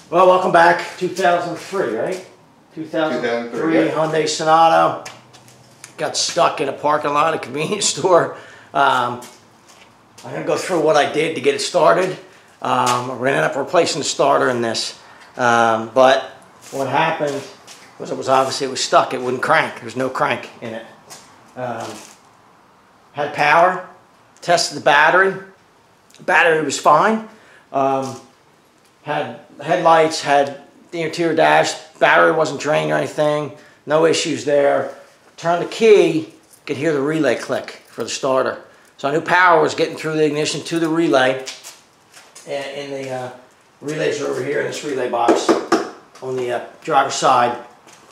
Well, welcome back. 2003, right? 2003 yeah. Hyundai Sonata. Got stuck in a parking lot at a convenience store. I'm going to go through what I did to get it started. We're going to end up replacing the starter in this. But what happened was it was stuck. It wouldn't crank. There's no crank in it. Had power. Tested the battery. The battery was fine. Had headlights, had the interior dash, battery wasn't drained or anything, no issues there. Turned the key, could hear the relay click for the starter. So I knew power was getting through the ignition to the relay. And the relays are over here in this relay box on the driver's side.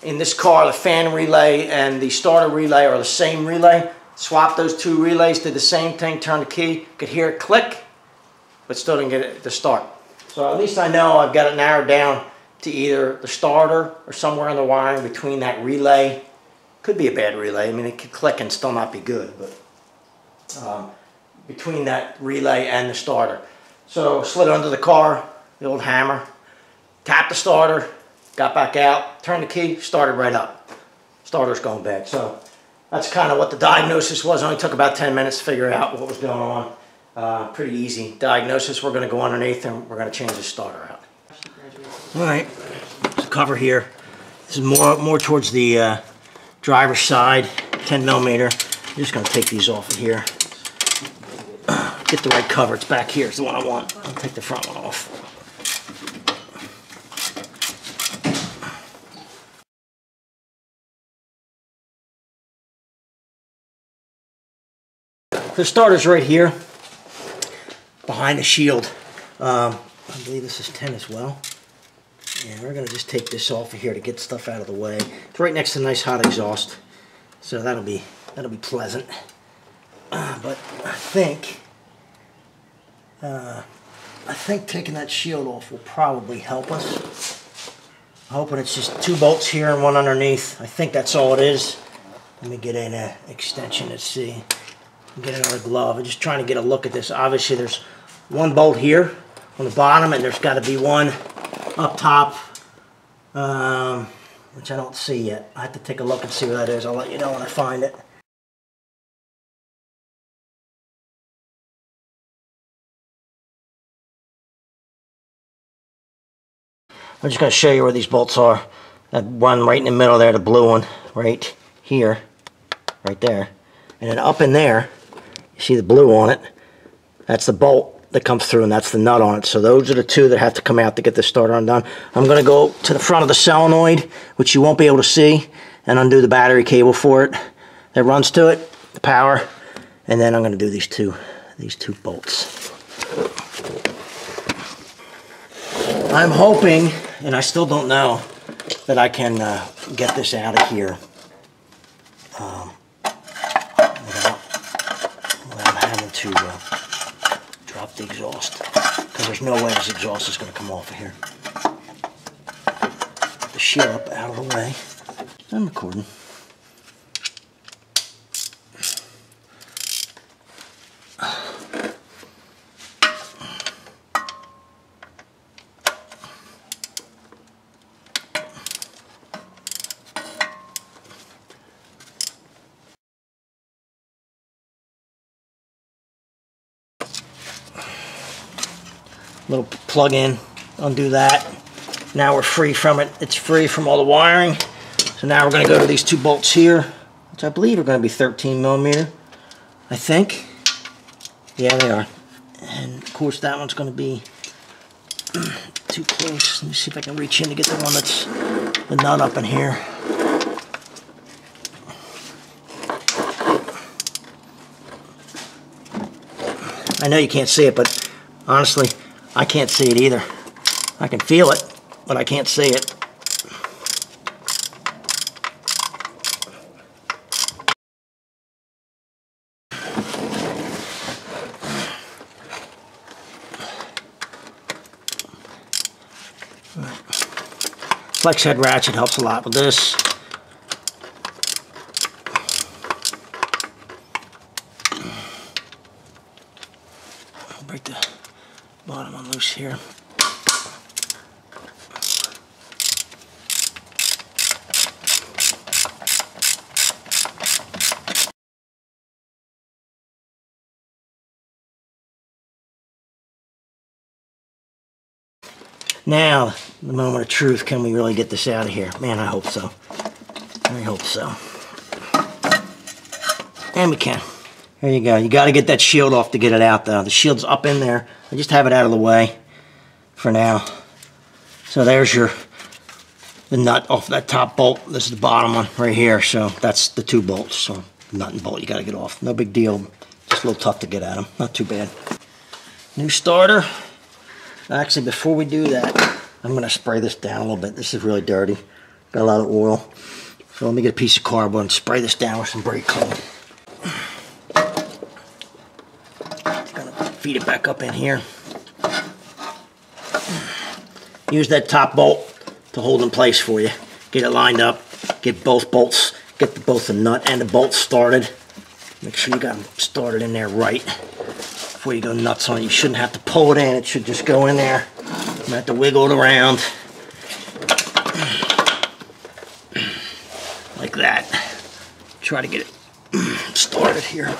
In this car, the fan relay and the starter relay are the same relay. Swapped those two relays, did the same thing, turned the key, could hear it click, but still didn't get it to start. So at least I know I've got it narrowed down to either the starter or somewhere in the wiring between that relay. Could be a bad relay. I mean, it could click and still not be good, but between that relay and the starter. So slid under the car, the old hammer, tapped the starter, got back out, turned the key, started right up. Starter's going bad. So that's kind of what the diagnosis was. It only took about 10 minutes to figure out what was going on. Pretty easy diagnosis. We're going to go underneath and we're going to change the starter out. Alright, there's a cover here. This is more towards the driver's side, 10 millimeter. I'm just going to take these off of here. Get the right cover. It's back here. It's the one I want. I'll take the front one off. The starter's right here, behind the shield. I believe this is 10 as well. And we're going to just take this off of here to get stuff out of the way. It's right next to the nice hot exhaust, so that'll be pleasant. But I think taking that shield off will probably help us. I'm hoping it's just 2 bolts here and 1 underneath. I think that's all it is. Let me get an extension to see. Get another glove. I'm just trying to get a look at this. Obviously, there's 1 bolt here on the bottom, and there's got to be 1 up top, which I don't see yet. I have to take a look and see what that is. I'll let you know when I find it. I'm just going to show you where these bolts are. That one right in the middle there, the blue one, right here, right there. And then up in there, you see the blue on it. That's the bolt that comes through, and that's the nut on it. So those are the 2 that have to come out to get the starter undone. I'm going to go to the front of the solenoid, which you won't be able to see, and undo the battery cable for it that runs to it, the power, and then I'm going to do these two bolts. I'm hoping, and I still don't know, that I can get this out of here without having to drop the exhaust, because there's no way this exhaust is going to come off of here. Get the shield up out of the way. I'm recording. Little plug in, undo that. Now we're free from it. It's free from all the wiring. So now we're going to go to these 2 bolts here, which I believe are going to be 13 millimeter. I think. Yeah, they are. And of course that one's going to be too close. Let me see if I can reach in to get the one that's the nut up in here. I know you can't see it, but honestly, I can't see it either. I can feel it, but I can't see it. Flex head ratchet helps a lot with this. I'll break the bottom one loose here. Now, the moment of truth, can we really get this out of here? Man, I hope so. I hope so. And we can. There you go. You got to get that shield off to get it out, though. The shield's up in there. I just have it out of the way for now. So there's the nut off that top bolt. This is the bottom one right here. So that's the 2 bolts. So nut and bolt you got to get off. No big deal. Just a little tough to get at them. Not too bad. New starter. Actually, before we do that, I'm going to spray this down a little bit. This is really dirty. Got a lot of oil. So let me get a piece of cardboard and spray this down with some brake clean. Gonna feed it back up in here. Use that top bolt to hold in place for you. Get it lined up. Get both bolts. Get both the nut and the bolt started. Make sure you got them started in there right before you go nuts on it. You shouldn't have to pull it in. It should just go in there. You have to wiggle it around like that. Try to get it started here.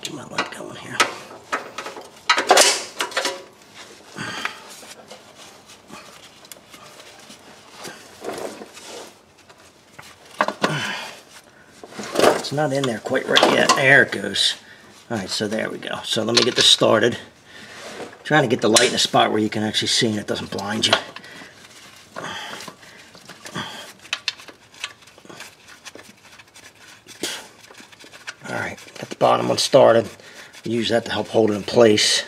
Get my light going here. It's not in there quite right yet. There it goes. Alright, so there we go. So let me get this started. Trying to get the light in a spot where you can actually see and it doesn't blind you. Alright, got the bottom one started. Use that to help hold it in place.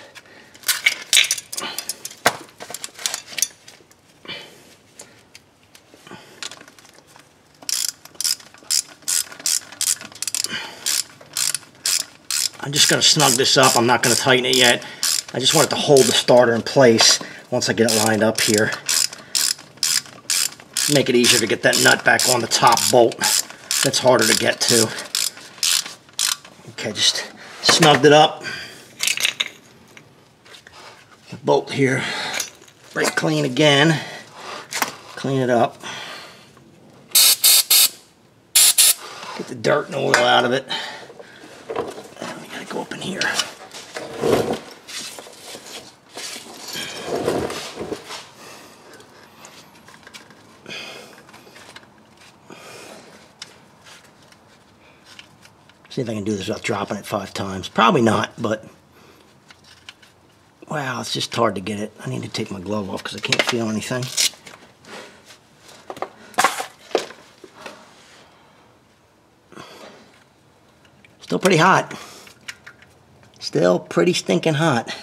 I'm just going to snug this up. I'm not going to tighten it yet. I just want it to hold the starter in place once I get it lined up here. Make it easier to get that nut back on the top bolt. That's harder to get to. Okay, just snugged it up. The bolt here. Brake clean again. Clean it up. Get the dirt and oil out of it. Go up in here. See if I can do this without dropping it 5 times. Probably not, but wow, it's just hard to get it. I need to take my glove off because I can't feel anything. Still pretty hot. Still pretty stinking hot.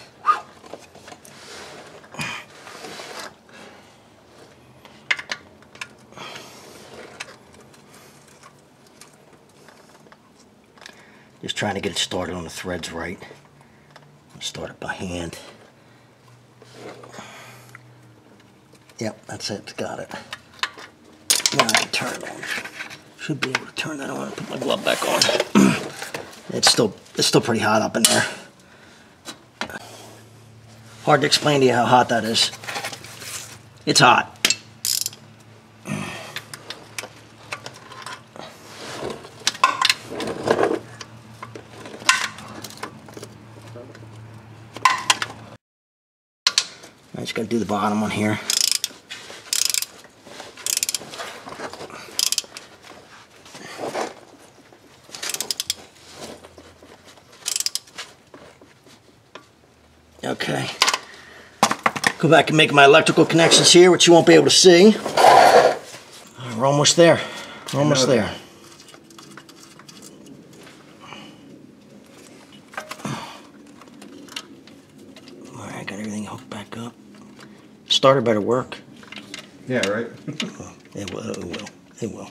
Just trying to get it started on the threads right. Start it by hand. Yep, that's it. Got it. Now I can turn it on. Should be able to turn that on and put my glove back on. It's still pretty hot up in there. Hard to explain to you how hot that is. It's hot. I just got to do the bottom one here. Okay. Go back and make my electrical connections here, which you won't be able to see. We're almost there. We're almost there. Alright, got everything hooked back up. Starter better work. Yeah, right? It will. It will. It will.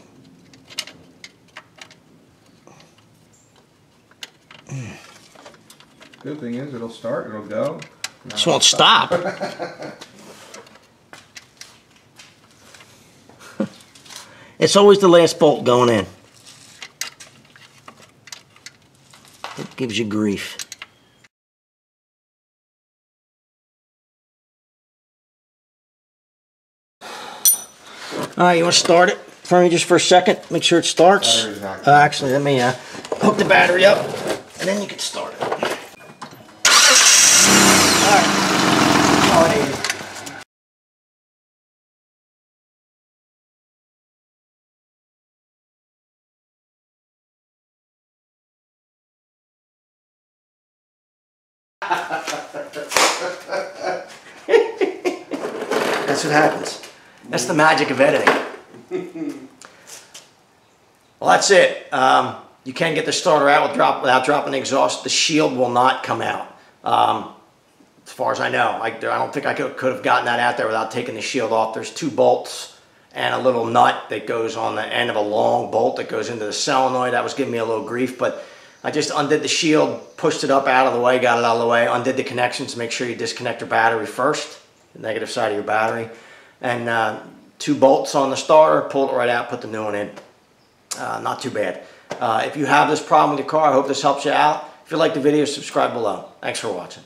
Good thing is it'll start, it'll go. Just won't stop. It's always the last bolt going in. It gives you grief. All right, you want to start it for me just for a second? Make sure it starts. Battery's active. Actually, let me hook the battery up, and then you can start it. All right. Oh, I need it. That's what happens. That's the magic of editing. Well, that's it. You can get the starter out without dropping the exhaust. The shield will not come out. As far as I know, I don't think I could have gotten that out there without taking the shield off. There's 2 bolts and a little nut that goes on the end of a long bolt that goes into the solenoid. That was giving me a little grief, but I just undid the shield, pushed it up out of the way, got it out of the way, undid the connections. Make sure you disconnect your battery first, the negative side of your battery. And 2 bolts on the starter, pulled it right out, put the new one in. Not too bad. If you have this problem with your car, I hope this helps you out. If you like the video, subscribe below. Thanks for watching.